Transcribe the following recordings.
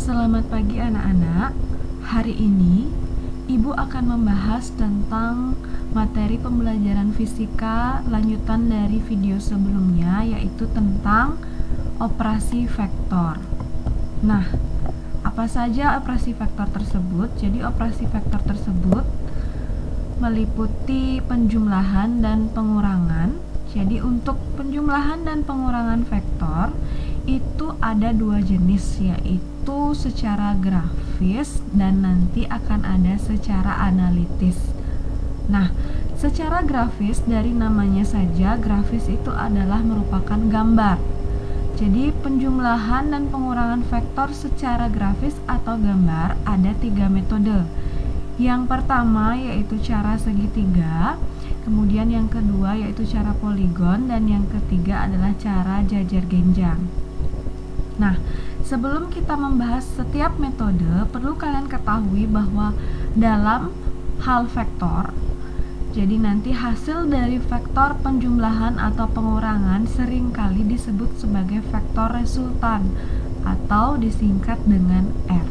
Selamat pagi anak-anak. Hari ini Ibu akan membahas tentang materi pembelajaran fisika lanjutan dari video sebelumnya, yaitu tentang operasi vektor. Nah, apa saja operasi vektor tersebut? Jadi operasi vektor tersebut meliputi penjumlahan dan pengurangan. Jadi untuk penjumlahan dan pengurangan vektor itu ada dua jenis, yaitu secara grafis dan nanti akan ada secara analitis. Nah, secara grafis dari namanya saja, grafis itu adalah merupakan gambar. Jadi penjumlahan dan pengurangan vektor secara grafis atau gambar ada 3 metode. Yang pertama yaitu cara segitiga, kemudian yang kedua yaitu cara poligon, dan yang ketiga adalah cara jajar genjang. Nah, sebelum kita membahas setiap metode, perlu kalian ketahui bahwa dalam hal vektor, jadi nanti hasil dari vektor penjumlahan atau pengurangan seringkali disebut sebagai vektor resultan atau disingkat dengan R.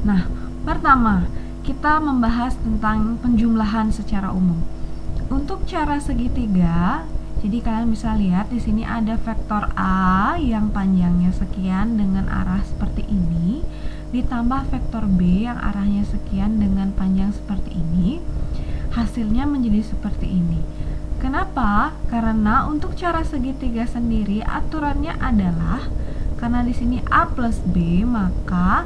Nah, pertama, kita membahas tentang penjumlahan secara umum. Untuk cara segitiga, jadi kalian bisa lihat di sini ada vektor A yang panjangnya sekian dengan arah seperti ini, ditambah vektor B yang arahnya sekian dengan panjang seperti ini. Hasilnya menjadi seperti ini. Kenapa? Karena untuk cara segitiga sendiri aturannya adalah karena di sini A plus B, maka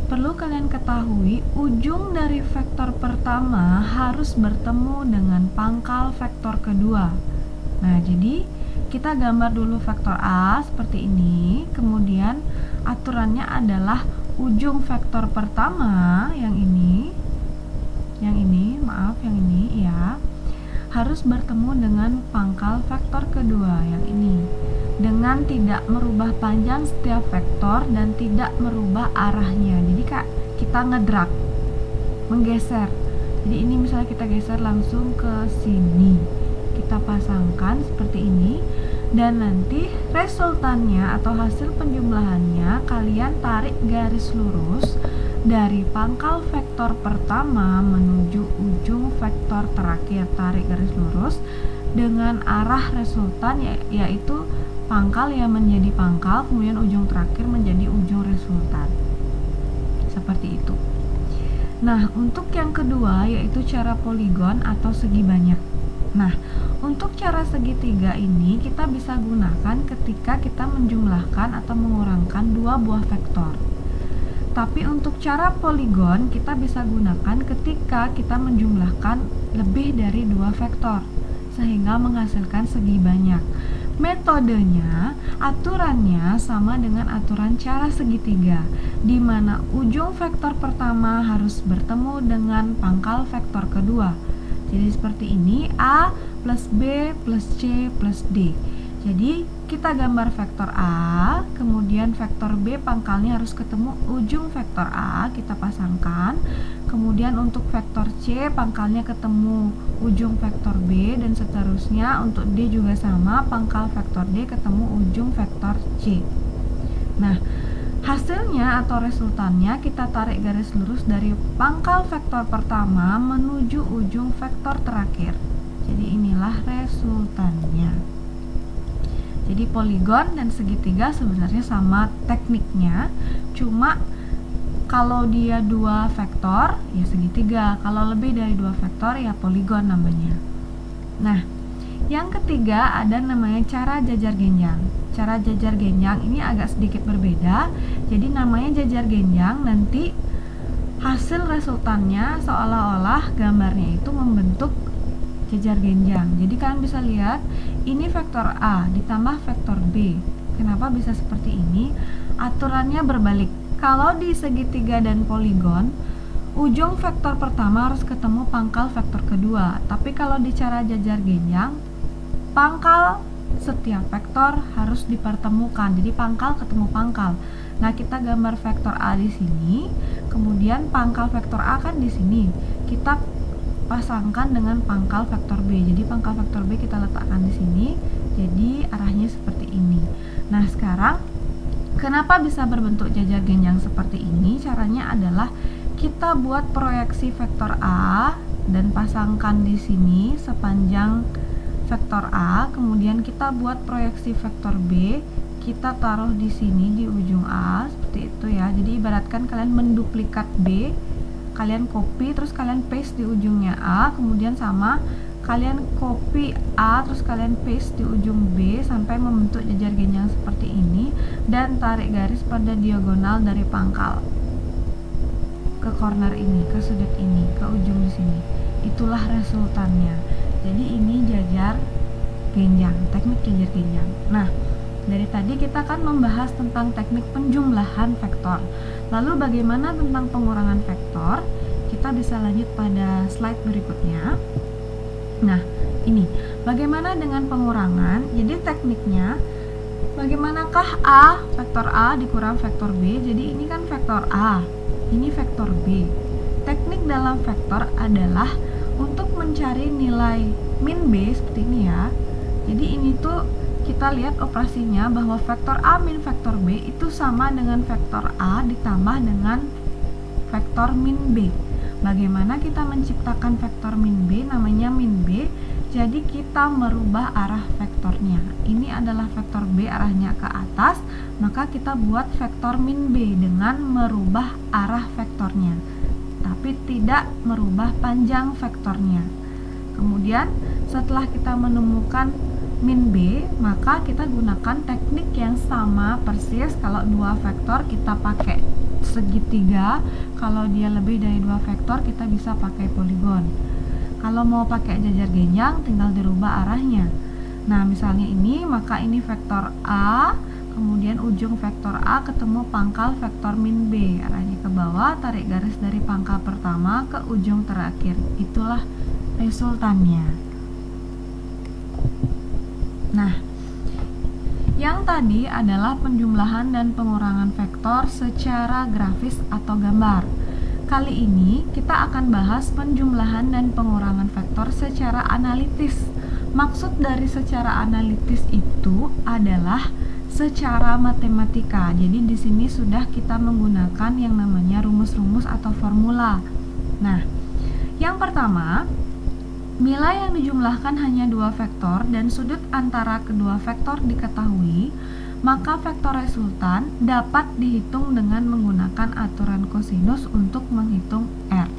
perlu kalian ketahui ujung dari vektor pertama harus bertemu dengan pangkal vektor kedua. Nah, jadi kita gambar dulu vektor A seperti ini. Kemudian aturannya adalah ujung vektor pertama yang ini ya, harus bertemu dengan pangkal vektor kedua yang ini dengan tidak merubah panjang setiap vektor dan tidak merubah arahnya. Jadi kita ngedrag, menggeser. Jadi ini misalnya kita geser langsung ke sini, kita pasangkan seperti ini, dan nanti resultannya atau hasil penjumlahannya kalian tarik garis lurus dari pangkal vektor pertama menuju ujung vektor terakhir. Tarik garis lurus dengan arah resultan, yaitu pangkal yang menjadi pangkal, kemudian ujung terakhir menjadi ujung resultan. Seperti itu. Nah, untuk yang kedua yaitu cara poligon atau segi banyak. Nah, untuk cara segitiga ini kita bisa gunakan ketika kita menjumlahkan atau mengurangkan dua buah vektor. Tapi untuk cara poligon kita bisa gunakan ketika kita menjumlahkan lebih dari dua vektor sehingga menghasilkan segi banyak. Metodenya, aturannya sama dengan aturan cara segitiga, di mana ujung vektor pertama harus bertemu dengan pangkal vektor kedua. Jadi seperti ini, A plus B plus C plus D. Jadi kita gambar vektor A, kemudian vektor B pangkalnya harus ketemu ujung vektor A, kita pasangkan. Kemudian untuk vektor C pangkalnya ketemu ujung vektor B, dan seterusnya. Untuk D juga sama, pangkal vektor D ketemu ujung vektor C. Nah, hasilnya atau resultannya kita tarik garis lurus dari pangkal vektor pertama menuju ujung vektor terakhir. Jadi inilah resultannya. Jadi poligon dan segitiga sebenarnya sama tekniknya, cuma kalau dia dua vektor ya segitiga, kalau lebih dari dua vektor ya poligon namanya. Nah, yang ketiga ada namanya cara jajar genjang. Cara jajar genjang ini agak sedikit berbeda. Jadi namanya jajar genjang, nanti hasil resultannya seolah-olah gambarnya itu membentuk jajar genjang. Jadi kalian bisa lihat ini vektor A ditambah vektor B. Kenapa bisa seperti ini? Aturannya berbalik. Kalau di segitiga dan poligon, ujung vektor pertama harus ketemu pangkal vektor kedua. Tapi kalau di cara jajar genjang, pangkal setiap vektor harus dipertemukan. Jadi pangkal ketemu pangkal. Nah, kita gambar vektor A di sini, kemudian pangkal vektor A kan di sini. Kita pasangkan dengan pangkal vektor B. Jadi pangkal vektor B kita letakkan di sini. Jadi arahnya seperti ini. Nah, sekarang Kenapa bisa berbentuk jajar genjang seperti ini? Caranya adalah kita buat proyeksi vektor A dan pasangkan di sini sepanjang vektor A, kemudian kita buat proyeksi vektor B, kita taruh di sini di ujung A seperti itu ya. Jadi ibaratkan kalian menduplikat B, kalian copy terus kalian paste di ujungnya A, kemudian sama kalian copy A terus kalian paste di ujung B sampai membentuk jajar genjang seperti ini, dan tarik garis pada diagonal dari pangkal ke corner ini, ke sudut ini, ke ujung di sini. Itulah resultannya. Jadi ini jajar genjang, teknik jajar genjang. Nah, dari tadi kita kan membahas tentang teknik penjumlahan vektor. Lalu bagaimana tentang pengurangan vektor? Kita bisa lanjut pada slide berikutnya. Nah, ini bagaimana dengan pengurangan? Jadi tekniknya, bagaimanakah A, vektor A dikurang vektor B? Jadi ini kan vektor A, ini vektor B. Teknik dalam vektor adalah untuk mencari nilai min B seperti ini ya. Jadi ini tuh kita lihat operasinya bahwa vektor A min vektor B itu sama dengan vektor A ditambah dengan vektor min B. Bagaimana kita menciptakan vektor min B? Namanya min B. Jadi kita merubah arah vektornya. Ini adalah vektor B, arahnya ke atas, maka kita buat vektor min B dengan merubah arah vektornya, tapi tidak merubah panjang vektornya. Kemudian setelah kita menemukan min B, maka kita gunakan teknik yang sama persis. Kalau dua vektor kita pakai segitiga, kalau dia lebih dari dua vektor kita bisa pakai poligon. Kalau mau pakai jajar genjang tinggal dirubah arahnya. Nah, misalnya ini, maka ini vektor A, kemudian ujung vektor A ketemu pangkal vektor min B, arahnya ke bawah, tarik garis dari pangkal pertama ke ujung terakhir. Itulah resultannya. Nah, yang tadi adalah penjumlahan dan pengurangan vektor secara grafis atau gambar. Kali ini kita akan bahas penjumlahan dan pengurangan vektor secara analitis. Maksud dari secara analitis itu adalah secara matematika. Jadi di sini sudah kita menggunakan yang namanya rumus-rumus atau formula. Nah, yang pertama, bila yang dijumlahkan hanya dua vektor dan sudut antara kedua vektor diketahui, maka vektor resultan dapat dihitung dengan menggunakan aturan kosinus untuk menghitung R.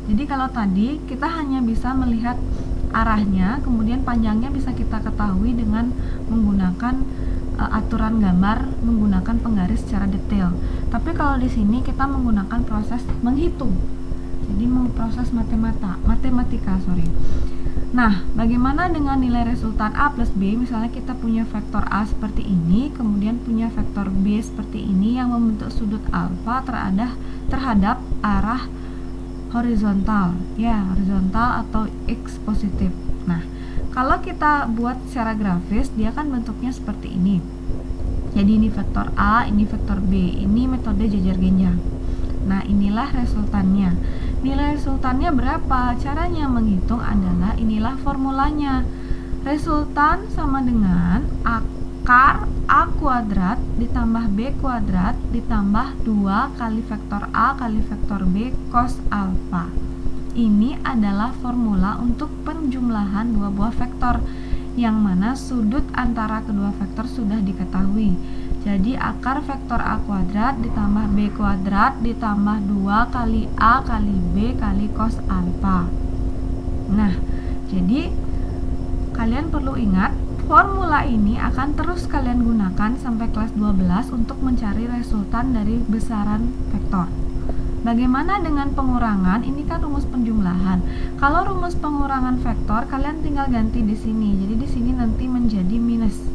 Jadi kalau tadi kita hanya bisa melihat arahnya, kemudian panjangnya bisa kita ketahui dengan menggunakan aturan gambar, menggunakan penggaris secara detail. Tapi kalau di sini kita menggunakan proses menghitung. Jadi proses matematika. Nah, bagaimana dengan nilai resultan A plus B? Misalnya kita punya vektor A seperti ini, kemudian punya vektor B seperti ini yang membentuk sudut alfa terhadap arah horizontal, ya, horizontal atau X positif. Nah, kalau kita buat secara grafis, dia kan bentuknya seperti ini. Jadi ini vektor A, ini vektor B, ini metode jajar genjang. Nah, inilah resultannya. Nilai resultannya berapa? Caranya menghitung adalah inilah formulanya. Resultan sama dengan akar A kuadrat ditambah B kuadrat ditambah 2 kali vektor A kali vektor B cos alfa. Ini adalah formula untuk penjumlahan dua buah vektor, yang mana sudut antara kedua vektor sudah diketahui. Jadi akar vektor A kuadrat ditambah B kuadrat ditambah 2 kali A kali B kali cos alfa. Nah, jadi kalian perlu ingat, formula ini akan terus kalian gunakan sampai kelas 12 untuk mencari resultan dari besaran vektor. Bagaimana dengan pengurangan? Ini kan rumus penjumlahan. Kalau rumus pengurangan vektor, kalian tinggal ganti di sini. Jadi di sini nanti menjadi minus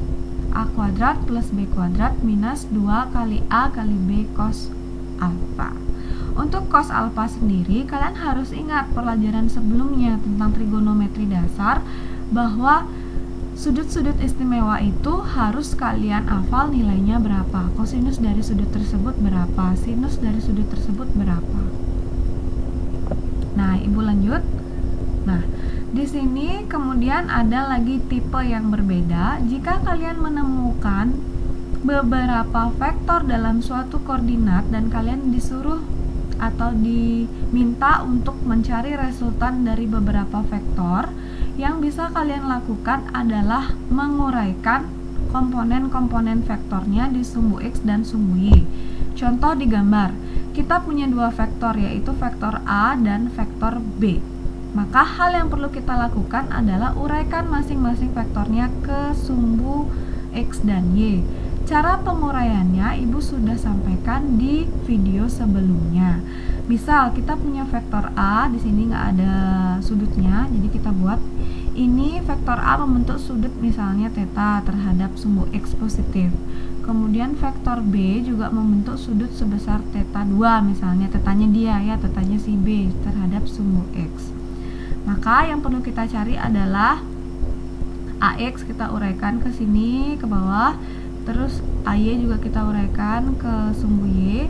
A kuadrat plus B kuadrat minus 2 kali A kali B cos alfa. Untuk cos alfa sendiri, kalian harus ingat pelajaran sebelumnya tentang trigonometri dasar, bahwa sudut-sudut istimewa itu harus kalian hafal nilainya berapa, kosinus dari sudut tersebut berapa, sinus dari sudut tersebut berapa. Nah, Ibu lanjut. Nah, di sini kemudian ada lagi tipe yang berbeda. Jika kalian menemukan beberapa vektor dalam suatu koordinat dan kalian disuruh atau diminta untuk mencari resultan dari beberapa vektor, yang bisa kalian lakukan adalah menguraikan komponen-komponen vektornya di sumbu X dan sumbu Y. Contoh di gambar, kita punya dua vektor, yaitu vektor A dan vektor B. Maka hal yang perlu kita lakukan adalah uraikan masing-masing vektornya ke sumbu X dan Y. Cara penguraiannya Ibu sudah sampaikan di video sebelumnya. Misal kita punya vektor A, di sini nggak ada sudutnya, jadi kita buat ini vektor A membentuk sudut misalnya theta terhadap sumbu X positif. Kemudian vektor B juga membentuk sudut sebesar theta 2, misalnya tetanya dia ya, tetanya si B terhadap sumbu X. Maka yang perlu kita cari adalah AX, kita uraikan ke sini ke bawah. Terus AY juga kita uraikan ke sumbu Y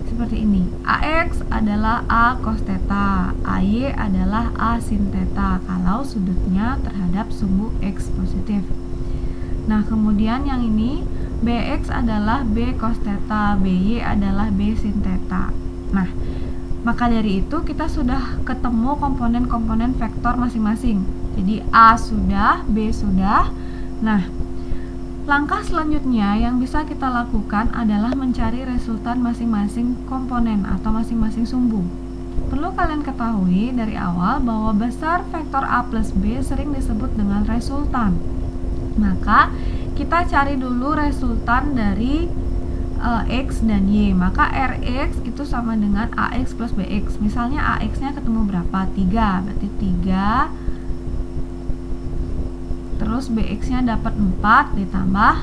seperti ini. AX adalah A cos theta, AY adalah A sin theta kalau sudutnya terhadap sumbu X positif. Nah, kemudian yang ini BX adalah B cos theta, BY adalah B sin theta. Nah, maka dari itu kita sudah ketemu komponen-komponen vektor masing-masing. Jadi A sudah, B sudah. Nah, langkah selanjutnya yang bisa kita lakukan adalah mencari resultan masing-masing komponen atau masing-masing sumbu. Perlu kalian ketahui dari awal bahwa besar vektor A plus B sering disebut dengan resultan. Maka kita cari dulu resultan dari X dan Y. Maka Rx itu sama dengan AX plus BX. Misalnya AX nya ketemu berapa? 3, berarti 3. Terus BX nya dapat 4 ditambah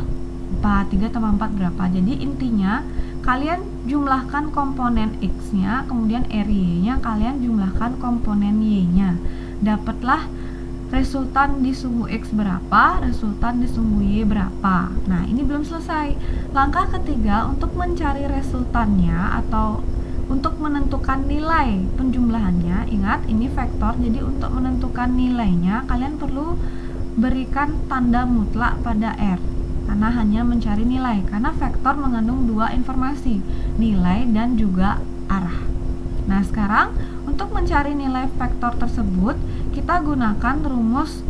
4, 3 tambah 4 berapa? Jadi intinya kalian jumlahkan komponen X nya, kemudian RY nya kalian jumlahkan komponen Y nya. Dapatlah resultan di sumbu X berapa, resultan di sumbu Y berapa. Nah, ini belum selesai. Langkah ketiga untuk mencari resultannya atau untuk menentukan nilai penjumlahannya. Ingat, ini vektor, jadi untuk menentukan nilainya kalian perlu berikan tanda mutlak pada R karena hanya mencari nilai, karena vektor mengandung dua informasi, nilai dan juga arah. Nah, sekarang untuk mencari nilai vektor tersebut kita gunakan rumus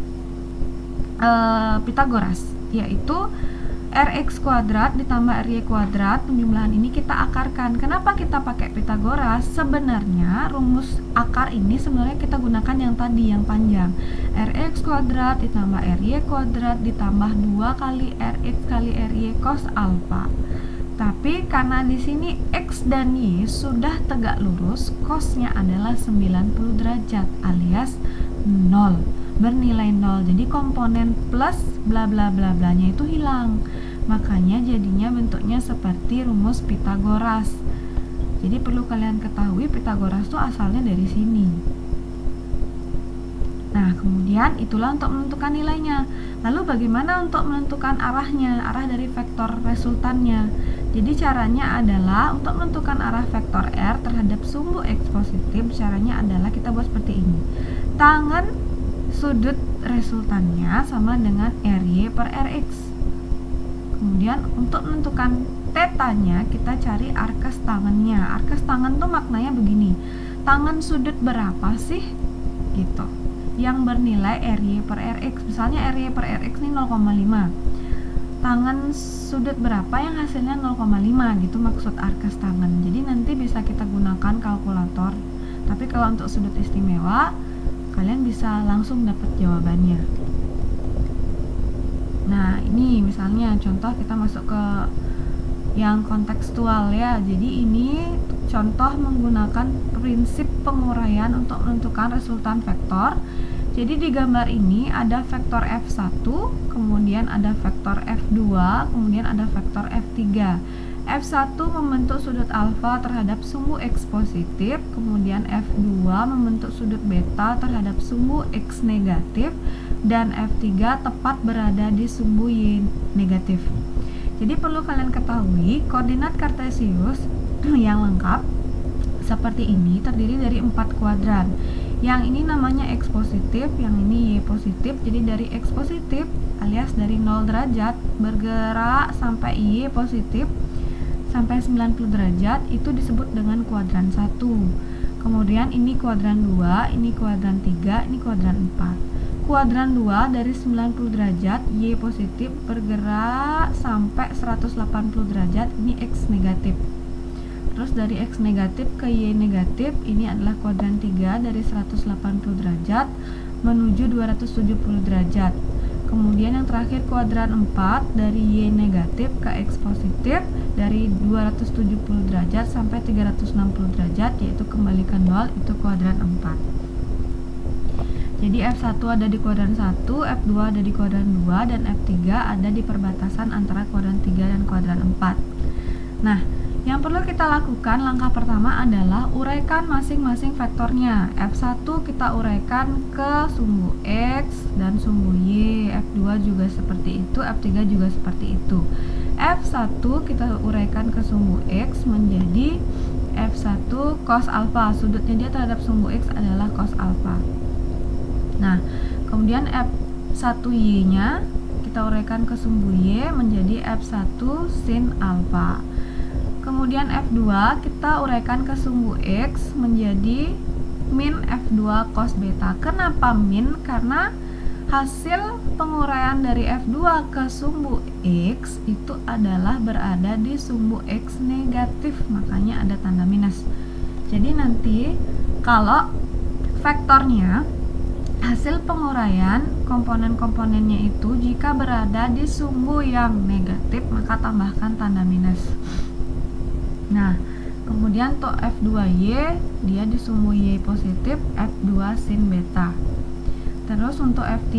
Pitagoras, yaitu Rx kuadrat ditambah Ry kuadrat. Penjumlahan ini kita akarkan. Kenapa kita pakai Pitagoras? Sebenarnya rumus akar ini sebenarnya kita gunakan yang tadi, yang panjang. Rx kuadrat ditambah Ry kuadrat ditambah 2 kali Rx kali Ry cos alpha. Tapi karena di sini X dan Y sudah tegak lurus, cosnya adalah 90 derajat alias 0, bernilai 0. Jadi komponen plus bla bla bla bla nya itu hilang. Makanya jadinya bentuknya seperti rumus Pitagoras. Jadi perlu kalian ketahui Pitagoras itu asalnya dari sini. Nah, kemudian itulah untuk menentukan nilainya. Lalu bagaimana untuk menentukan arahnya, arah dari vektor resultannya? Jadi caranya adalah untuk menentukan arah vektor R terhadap sumbu X positif, caranya adalah kita buat seperti ini. Tangan sudut resultannya sama dengan Ry per Rx. Kemudian untuk menentukan tetanya kita cari arkes tangannya. Arkes tangan tuh maknanya begini. Tangan sudut berapa sih? Gitu. Yang bernilai Ry per Rx. Misalnya Ry per Rx ini 0,5. Tangan sudut berapa yang hasilnya 0,5 gitu maksud arkes tangan. Jadi nanti bisa kita gunakan kalkulator. Tapi kalau untuk sudut istimewa kalian bisa langsung dapat jawabannya. Nah, ini misalnya contoh kita masuk ke yang kontekstual ya. Jadi ini contoh menggunakan prinsip penguraian untuk menentukan resultan vektor. Jadi di gambar ini ada vektor F1, kemudian ada vektor F2, kemudian ada vektor F3. F1 membentuk sudut alfa terhadap sumbu X positif, kemudian F2 membentuk sudut beta terhadap sumbu X negatif, dan F3 tepat berada di sumbu Y negatif. Jadi perlu kalian ketahui koordinat kartesius yang lengkap seperti ini terdiri dari 4 kuadran. Yang ini namanya X positif, yang ini Y positif. Jadi dari X positif alias dari 0 derajat bergerak sampai Y positif sampai 90 derajat itu disebut dengan kuadran 1. Kemudian ini kuadran 2, ini kuadran 3, ini kuadran 4. Kuadran 2 dari 90 derajat Y positif bergerak sampai 180 derajat, ini X negatif. Terus dari X negatif ke Y negatif, ini adalah kuadran 3 dari 180 derajat menuju 270 derajat. Kemudian yang terakhir kuadran 4 dari Y negatif ke X positif dari 270 derajat sampai 360 derajat, yaitu kembalikan 0, itu kuadran 4. Jadi F1 ada di kuadran 1, F2 ada di kuadran 2, dan F3 ada di perbatasan antara kuadran 3 dan kuadran 4. Nah, yang perlu kita lakukan langkah pertama adalah uraikan masing-masing vektornya. F1 kita uraikan ke sumbu X dan sumbu Y, F2 juga seperti itu, F3 juga seperti itu. F1 kita uraikan ke sumbu X menjadi F1 cos alpha, sudutnya dia terhadap sumbu X adalah cos alpha. Nah, kemudian F1Y nya kita uraikan ke sumbu Y menjadi F1 sin alpha. Kemudian F2 kita uraikan ke sumbu X menjadi min F2 cos beta. Kenapa min? Karena hasil penguraian dari F2 ke sumbu X itu adalah berada di sumbu X negatif, makanya ada tanda minus. Jadi nanti kalau vektornya hasil penguraian komponen-komponennya itu jika berada di sumbu yang negatif, maka tambahkan tanda minus. Nah, kemudian untuk F2Y dia di sumbu Y positif, F2 sin beta. Terus untuk F3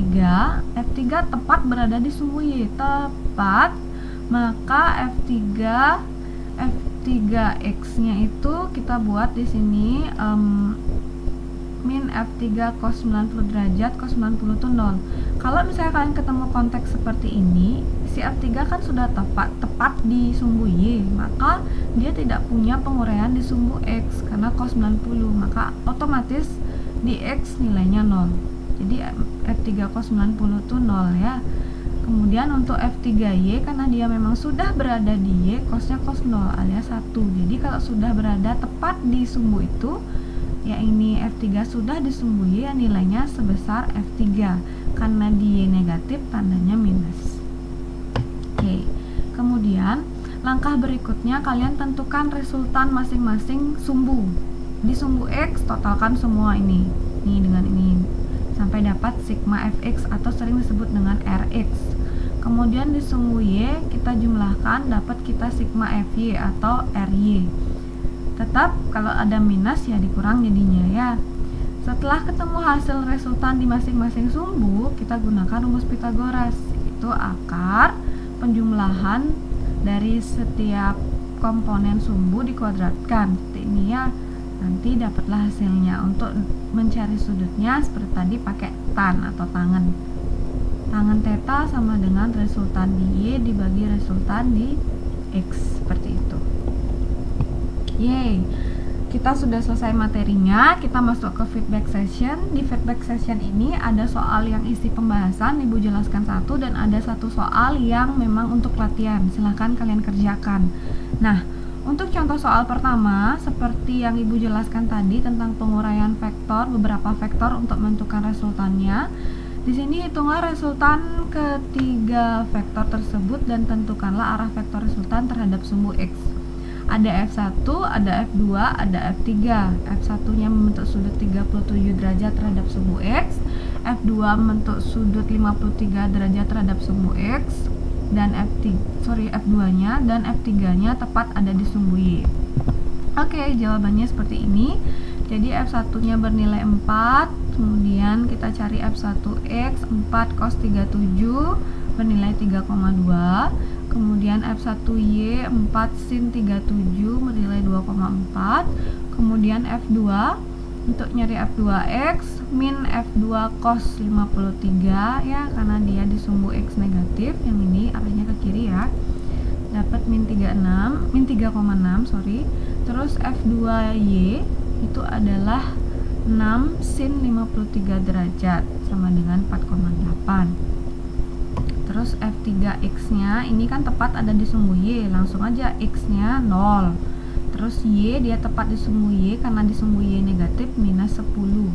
tepat berada di sumbu Y, tepat, maka F3X nya itu kita buat di sini min F3 cos 90 derajat, cos 90 itu 0. Kalau misalnya kalian ketemu konteks seperti ini, si F3 kan sudah tepat di sumbu Y, maka dia tidak punya penguraian di sumbu X karena cos 90, maka otomatis di X nilainya 0. Jadi F3 cos 90 itu 0 ya. Kemudian untuk F3Y karena dia memang sudah berada di Y, cosnya cos 0 alias 1. Jadi kalau sudah berada tepat di sumbu itu, ya ini F3 sudah di sumbu Y, ya nilainya sebesar F3. Karena di Y negatif tandanya minus. Oke. Kemudian langkah berikutnya kalian tentukan resultan masing-masing sumbu. Di sumbu X totalkan semua ini dengan ini sampai dapat sigma Fx atau sering disebut dengan Rx. Kemudian di sumbu Y kita jumlahkan, dapat kita sigma Fy atau Ry. Tetap kalau ada minus ya dikurang jadinya ya. Setelah ketemu hasil resultan di masing-masing sumbu, kita gunakan rumus Pitagoras. Itu akar penjumlahan dari setiap komponen sumbu dikuadratkan. Seperti ini ya. Nanti dapatlah hasilnya. Untuk mencari sudutnya seperti tadi pakai tan atau tangan. Tangan theta sama dengan resultan di Y dibagi resultan di X, seperti itu. Yeay, kita sudah selesai materinya. Kita masuk ke feedback session. Di feedback session ini ada soal yang isi pembahasan, Ibu jelaskan satu, dan ada satu soal yang memang untuk latihan. Silahkan kalian kerjakan. Nah, untuk contoh soal pertama, seperti yang Ibu jelaskan tadi tentang penguraian vektor, beberapa vektor untuk menentukan resultannya. Di sini hitunglah resultan ketiga vektor tersebut dan tentukanlah arah vektor resultan terhadap sumbu X. Ada F1, ada F2, ada F3. F1-nya membentuk sudut 37 derajat terhadap sumbu X, F2 membentuk sudut 53 derajat terhadap sumbu X, dan F2-nya dan F3-nya tepat ada di sumbu Y. Oke, jawabannya seperti ini. Jadi F1-nya bernilai 4, kemudian kita cari F1X 4 cos 37 bernilai 3,2. Kemudian F1Y 4 sin 37 bernilai 2,4. Kemudian F2 untuk nyari F2X min F2 cos 53 ya, karena dia di sumbu X negatif, yang ini arahnya ke kiri ya. Dapat min 3,6 sorry. Terus F2Y itu adalah 6 sin 53 derajat sama dengan 4,8. Terus F3X nya ini kan tepat ada di sumbu Y, langsung aja X nya 0. Terus Y dia tepat di sumbu Y, karena di sumbu Y negatif minus 10.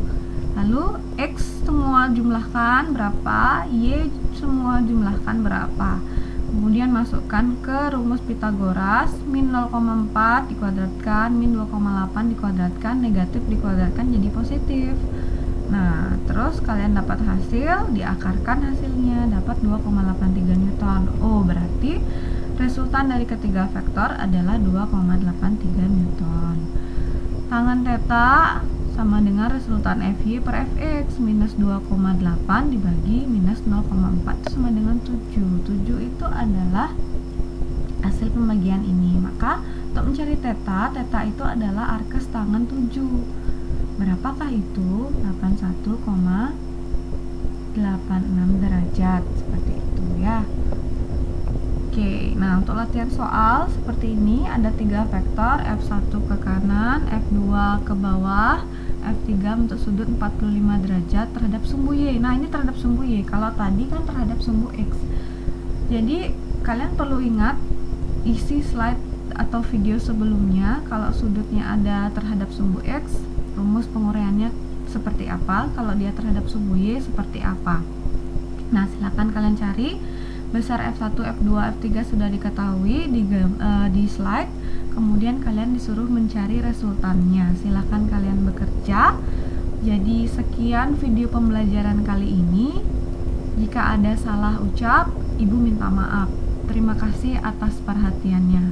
Lalu X semua jumlahkan berapa, Y semua jumlahkan berapa. Kemudian masukkan ke rumus Pythagoras, min 0,4 dikuadratkan, min 2,8 dikuadratkan, negatif dikuadratkan jadi positif. Nah, terus kalian dapat hasil, diakarkan hasilnya, dapat 2,83 Newton. Oh, berarti resultan dari ketiga vektor adalah 2,83 Newton. Tangen theta sama dengan resultan Fy per Fx, minus 2,8 dibagi minus 0,4 itu sama dengan 7. 7 itu adalah hasil pembagian ini. Maka untuk mencari theta, theta itu adalah arkes tangen 7. Berapakah itu? 81,86 derajat, seperti itu ya. Oke, nah untuk latihan soal seperti ini ada 3 vektor, F1 ke kanan, F2 ke bawah, F3 untuk sudut 45 derajat terhadap sumbu Y. Nah, ini terhadap sumbu Y, kalau tadi kan terhadap sumbu X. Jadi, kalian perlu ingat isi slide atau video sebelumnya, kalau sudutnya ada terhadap sumbu X, rumus penguraiannya seperti apa, kalau dia terhadap sumbu Y seperti apa. Nah, silakan kalian cari. Besar F1, F2, F3 sudah diketahui di slide. Kemudian kalian disuruh mencari resultannya. Silakan kalian bekerja. Jadi sekian video pembelajaran kali ini. Jika ada salah ucap, Ibu minta maaf. Terima kasih atas perhatiannya.